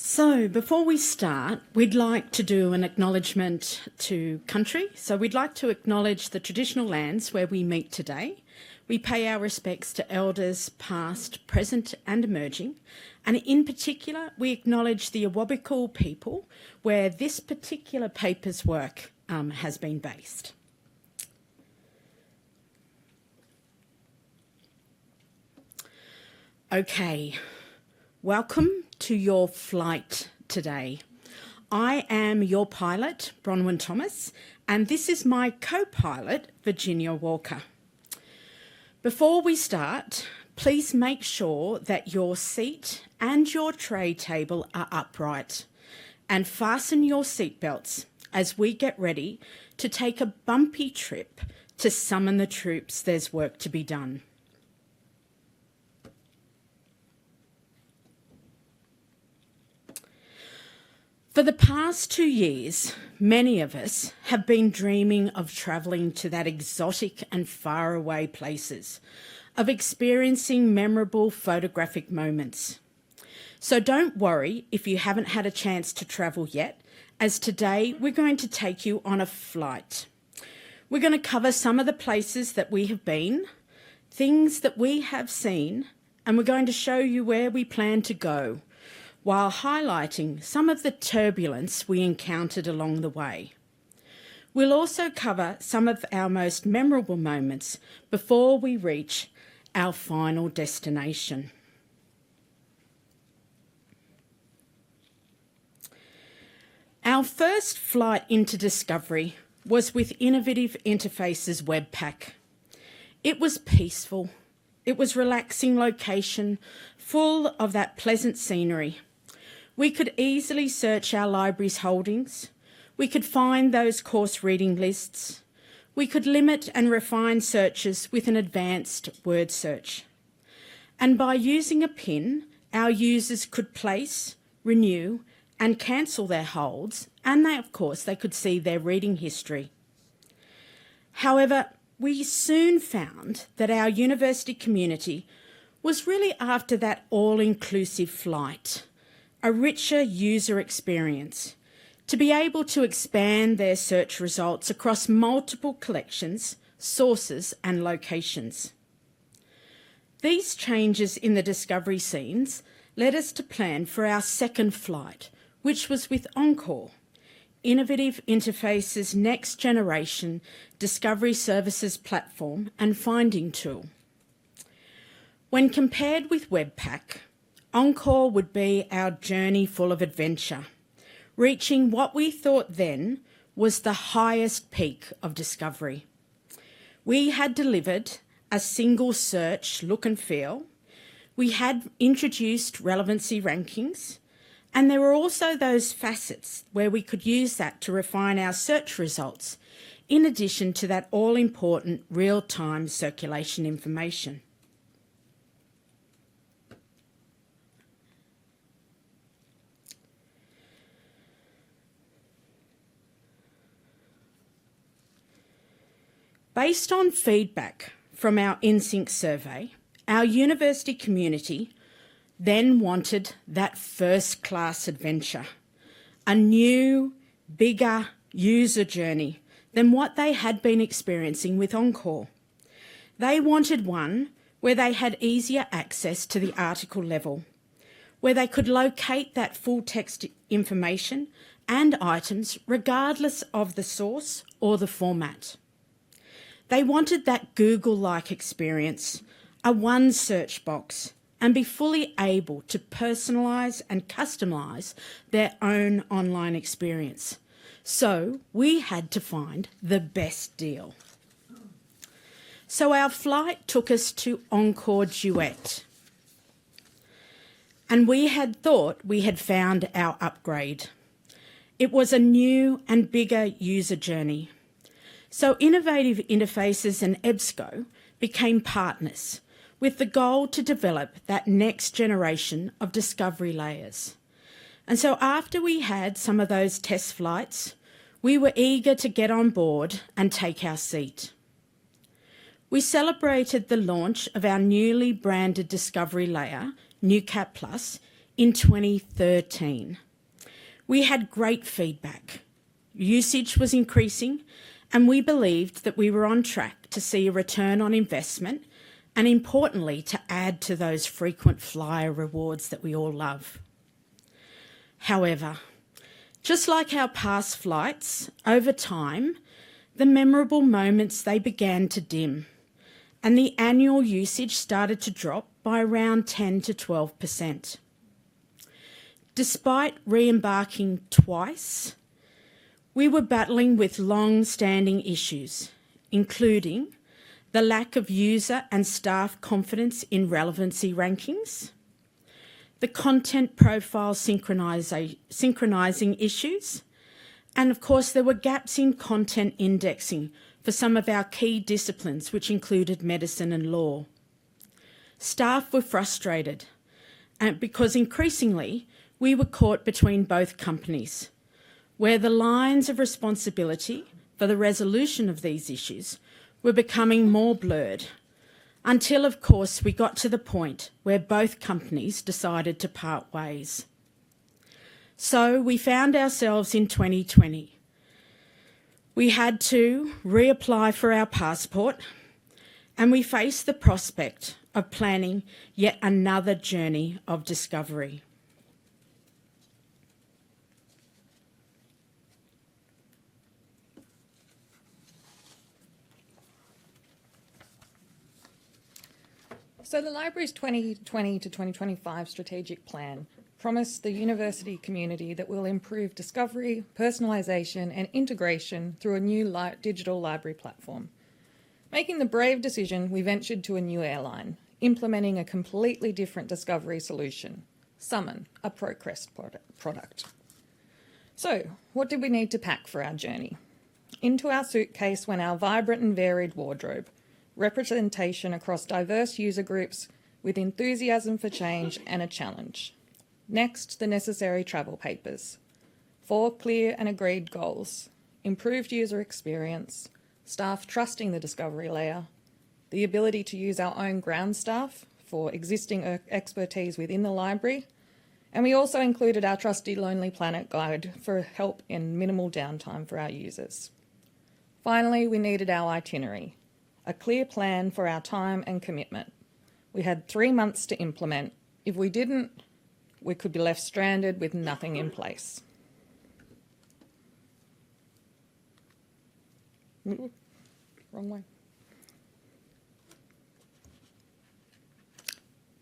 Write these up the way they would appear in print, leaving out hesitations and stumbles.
So before we start, we'd like to do an acknowledgement to country. So we'd like to acknowledge the traditional lands where we meet today. We pay our respects to elders past, present and emerging. And in particular, we acknowledge the Awabakal people where this particular paper's work has been based. Okay, welcome to your flight today. I am your pilot, Bronwen Thomas, and this is my co-pilot, Virginia Walker. Before we start, please make sure that your seat and your tray table are upright and fasten your seatbelts as we get ready to take a bumpy trip to summon the troops. There's work to be done. For the past 2 years, many of us have been dreaming of travelling to that exotic and faraway places, of experiencing memorable photographic moments. So don't worry if you haven't had a chance to travel yet, as today we're going to take you on a flight. We're going to cover some of the places that we have been, things that we have seen, and we're going to show you where we plan to go, while highlighting some of the turbulence we encountered along the way. We'll also cover some of our most memorable moments before we reach our final destination. Our first flight into discovery was with Innovative Interfaces Webpack. It was peaceful. It was relaxing location, full of that pleasant scenery. We could easily search our library's holdings. We could find those course reading lists. We could limit and refine searches with an advanced word search. And by using a PIN, our users could place, renew, and cancel their holds, and of course, they could see their reading history. However, we soon found that our university community was really after that all-inclusive flight, a richer user experience, to be able to expand their search results across multiple collections, sources and locations. These changes in the discovery scenes led us to plan for our second flight, which was with Encore, Innovative Interfaces' next generation discovery services platform and finding tool. When compared with Webpack, Encore would be our journey full of adventure, reaching what we thought then was the highest peak of discovery. We had delivered a single search look and feel, we had introduced relevancy rankings, and there were also those facets where we could use that to refine our search results, in addition to that all-important real-time circulation information. Based on feedback from our InSync survey, our university community then wanted that first-class adventure, a new, bigger user journey than what they had been experiencing with Encore. They wanted one where they had easier access to the article level, where they could locate that full text information and items regardless of the source or the format. They wanted that Google-like experience, a one search box, and be fully able to personalise and customise their own online experience. So we had to find the best deal. So our flight took us to Encore Duet. And we had thought we had found our upgrade. It was a new and bigger user journey. So Innovative Interfaces and EBSCO became partners with the goal to develop that next generation of discovery layers. And so after we had some of those test flights, we were eager to get on board and take our seat. We celebrated the launch of our newly branded discovery layer, Coupe Plus, in 2013. We had great feedback. Usage was increasing, and we believed that we were on track to see a return on investment and, importantly, to add to those frequent flyer rewards that we all love. However, just like our past flights, over time, the memorable moments, they began to dim, and the annual usage started to drop by around 10 to 12%. Despite re-embarking twice, we were battling with long-standing issues, including the lack of user and staff confidence in relevancy rankings, the content profile synchronizing issues, and of course there were gaps in content indexing for some of our key disciplines, which included medicine and law. Staff were frustrated because increasingly we were caught between both companies, where the lines of responsibility for the resolution of these issues were becoming more blurred, until, of course, we got to the point where both companies decided to part ways. So we found ourselves in 2020. We had to reapply for our passport, and we faced the prospect of planning yet another journey of discovery. So the library's 2020 to 2025 strategic plan promised the university community that we'll improve discovery, personalisation and integration through a new digital library platform. Making the brave decision, we ventured to a new airline, implementing a completely different discovery solution, Summon, a ProQuest product. So, what did we need to pack for our journey? Into our suitcase went our vibrant and varied wardrobe, representation across diverse user groups with enthusiasm for change and a challenge. Next, the necessary travel papers. 4 clear and agreed goals: improved user experience, staff trusting the discovery layer, the ability to use our own ground staff for existing expertise within the library, and we also included our trusty Lonely Planet guide for help in minimal downtime for our users. Finally, we needed our itinerary, a clear plan for our time and commitment. We had 3 months to implement. If we didn't, we could be left stranded with nothing in place. Wrong way.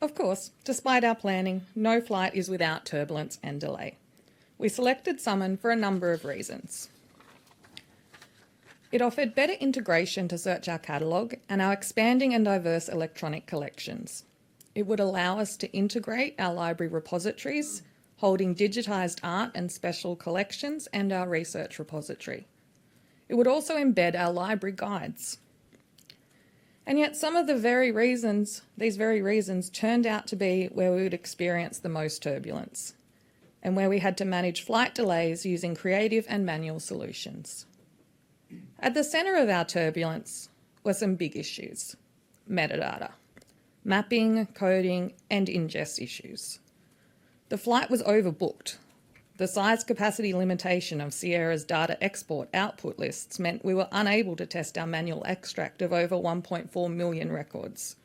Of course, despite our planning, no flight is without turbulence and delay. We selected Summon for a number of reasons. It offered better integration to search our catalogue and our expanding and diverse electronic collections. It would allow us to integrate our library repositories, holding digitised art and special collections, and our research repository. It would also embed our library guides. And yet some of these very reasons turned out to be where we would experience the most turbulence and where we had to manage flight delays using creative and manual solutions. At the centre of our turbulence were some big issues: metadata, mapping, coding, and ingest issues. The flight was overbooked. The size capacity limitation of Sierra's data export output lists meant we were unable to test our manual extract of over 1.4 million records.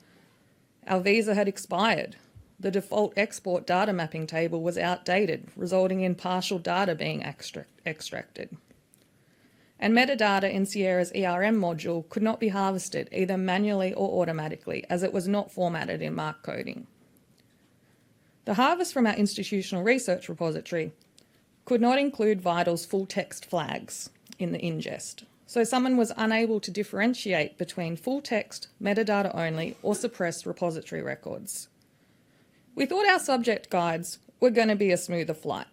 Our visa had expired. The default export data mapping table was outdated, resulting in partial data being extracted. And metadata in Sierra's ERM module could not be harvested either manually or automatically, as it was not formatted in MARC coding. The harvest from our institutional research repository could not include Vital's full text flags in the ingest, so someone was unable to differentiate between full text, metadata only, or suppressed repository records. We thought our subject guides were going to be a smoother flight,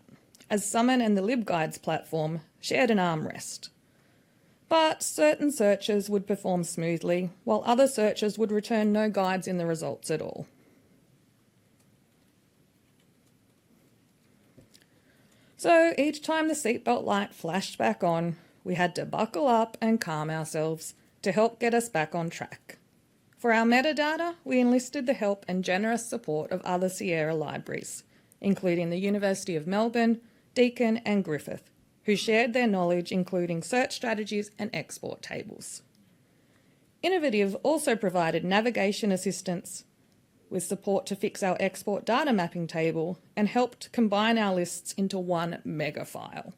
as Summon and the LibGuides platform shared an armrest. But certain searches would perform smoothly, while other searches would return no guides in the results at all. So each time the seatbelt light flashed back on, we had to buckle up and calm ourselves to help get us back on track. For our metadata, we enlisted the help and generous support of other Sierra libraries, including the University of Melbourne, Deakin and Griffith, who shared their knowledge including search strategies and export tables. Innovative also provided navigation assistance with support to fix our export data mapping table and helped combine our lists into one mega file.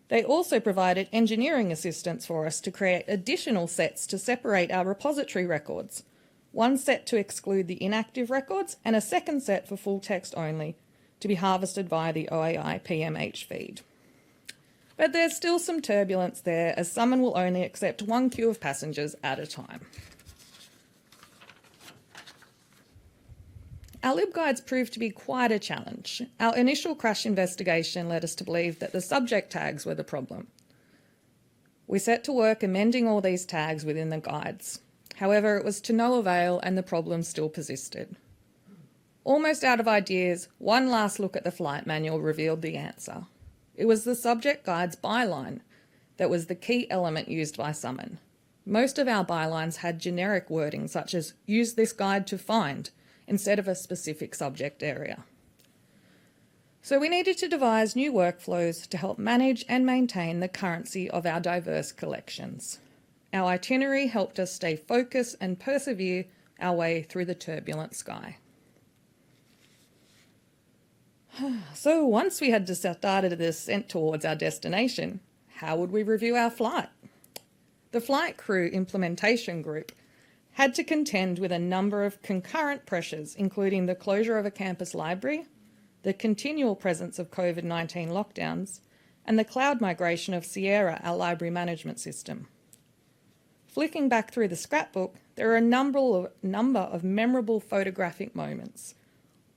They also provided engineering assistance for us to create additional sets to separate our repository records, one set to exclude the inactive records and a second set for full text only to be harvested via the OAI PMH feed. But there's still some turbulence there, as Summon will only accept one queue of passengers at a time. Our LibGuides proved to be quite a challenge. Our initial crash investigation led us to believe that the subject tags were the problem. We set to work amending all these tags within the guides. However, it was to no avail and the problem still persisted. Almost out of ideas, one last look at the flight manual revealed the answer. It was the subject guide's byline that was the key element used by Summon. Most of our bylines had generic wording such as "use this guide to find" instead of a specific subject area. So we needed to devise new workflows to help manage and maintain the currency of our diverse collections. Our itinerary helped us stay focused and persevere our way through the turbulent sky. So once we had started the ascent towards our destination, how would we review our flight? The flight crew implementation group had to contend with a number of concurrent pressures, including the closure of a campus library, the continual presence of COVID-19 lockdowns, and the cloud migration of Sierra, our library management system. Flicking back through the scrapbook, there are a number of memorable photographic moments.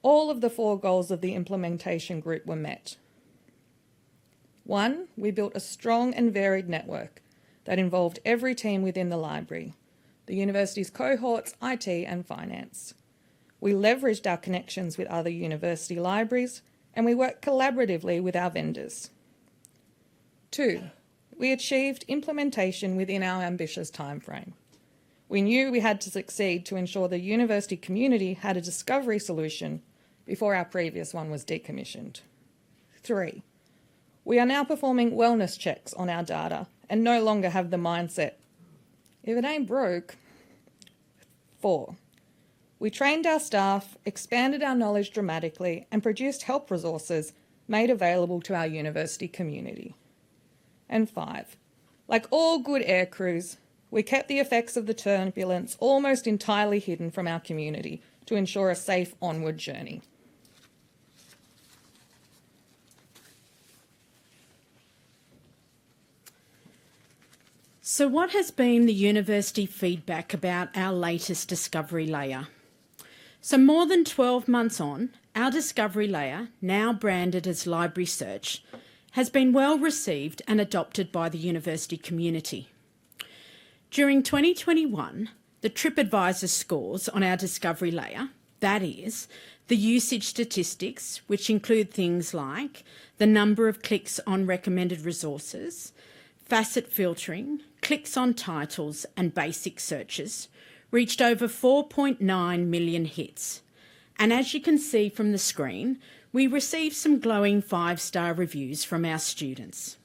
All of the 4 goals of the implementation group were met. 1, we built a strong and varied network that involved every team within the library, the university's cohorts, IT and finance. We leveraged our connections with other university libraries and we worked collaboratively with our vendors. 2, we achieved implementation within our ambitious timeframe. We knew we had to succeed to ensure the university community had a discovery solution before our previous one was decommissioned. 3, we are now performing wellness checks on our data and no longer have the mindset, if it ain't broke. 4, we trained our staff, expanded our knowledge dramatically and produced help resources made available to our university community. And 5, like all good air crews, we kept the effects of the turbulence almost entirely hidden from our community to ensure a safe onward journey. So what has been the university feedback about our latest discovery layer? So more than 12 months on, our discovery layer, now branded as Library Search, has been well received and adopted by the university community. During 2021, the TripAdvisor scores on our discovery layer, that is, the usage statistics, which include things like the number of clicks on recommended resources, facet filtering, clicks on titles and basic searches, reached over 4.9 million hits. And as you can see from the screen, we received some glowing 5-star reviews from our students.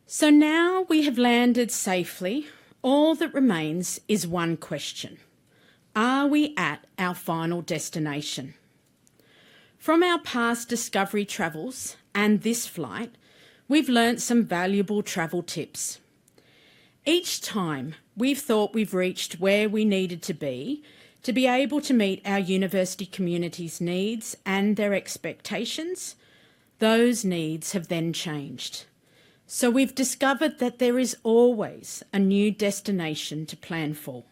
So now we have landed safely. All that remains is one question. Are we at our final destination? From our past discovery travels and this flight, we've learnt some valuable travel tips. Each time we've thought we've reached where we needed to be able to meet our university community's needs and their expectations, those needs have then changed. So we've discovered that there is always a new destination to plan for.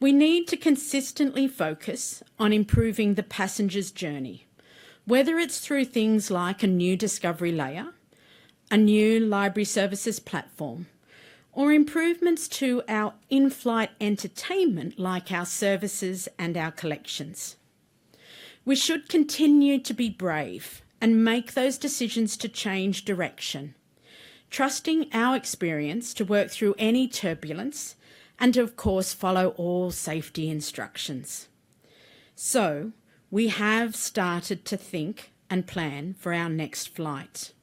We need to consistently focus on improving the passenger's journey, whether it's through things like a new discovery layer, a new library services platform, or improvements to our in-flight entertainment like our services and our collections. We should continue to be brave and make those decisions to change direction, trusting our experience to work through any turbulence and to, of course, follow all safety instructions. So we have started to think and plan for our next flight.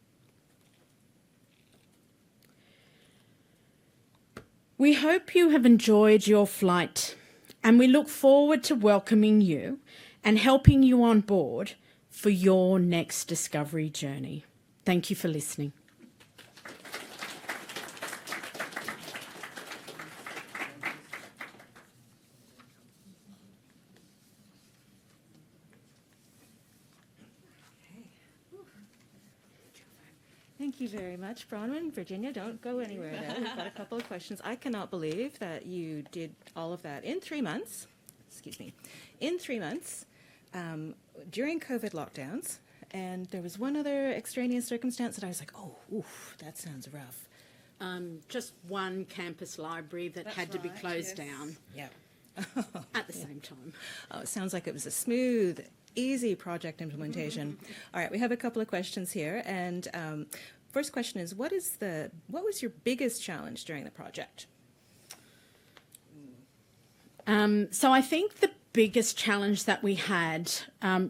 We hope you have enjoyed your flight, and we look forward to welcoming you and helping you on board for your next discovery journey. Thank you for listening. Thank you very much, Bronwen. Virginia, don't go anywhere though. We've got a couple of questions. I cannot believe that you did all of that in 3 months. Excuse me. In 3 months, during COVID lockdowns, and there was one other extraneous circumstance that I was like, oh, oof, that sounds rough. Just one campus library that had to be closed down Yeah. at the same time. Oh, it sounds like it was a smooth, easy project implementation. All right, we have a couple of questions here, and first question is, what was your biggest challenge during the project? So I think the biggest challenge that we had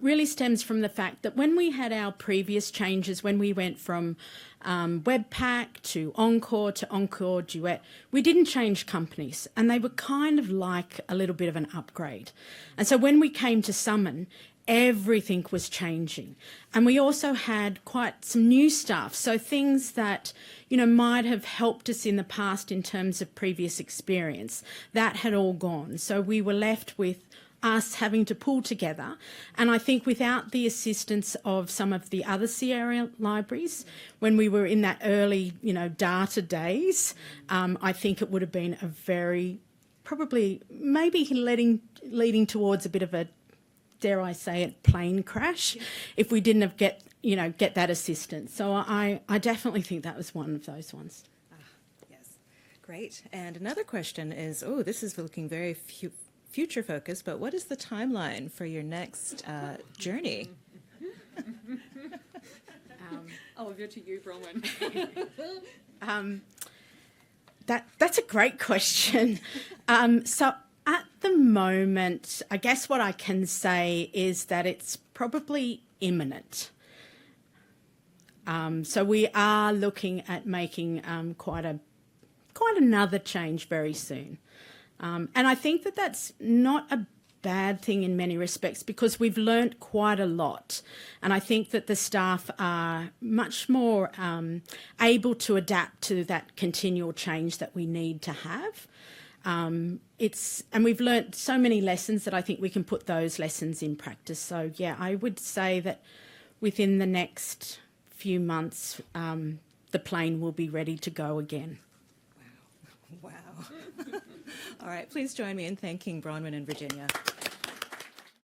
really stems from the fact that when we had our previous changes, when we went from Webpack to Encore Duet, we didn't change companies, and they were kind of like a little bit of an upgrade. And so when we came to Summon, everything was changing. And we also had quite some new stuff. So things that, might have helped us in the past in terms of previous experience, that had all gone. So we were left with us having to pull together. And I think without the assistance of some of the other Sierra libraries, when we were in that early, data days, I think it would have been a very, probably maybe leading towards a bit of a, dare I say it, plane crash, if we didn't have get that assistance. So I definitely think that was one of those ones. Yes, great. And another question is, this is looking very future focused, but what is the timeline for your next journey? I'll give it to you, Bronwen. That's a great question. So at the moment, I guess what I can say is that it's probably imminent. So we are looking at making quite another change very soon. And I think that that's not a bad thing in many respects, because we've learnt quite a lot. And I think that the staff are much more able to adapt to that continual change that we need to have. And we've learnt so many lessons that I think we can put those lessons in practice. So, yeah, I would say that within the next few months, the plane will be ready to go again. Wow. All right, please join me in thanking Bronwen and Virginia.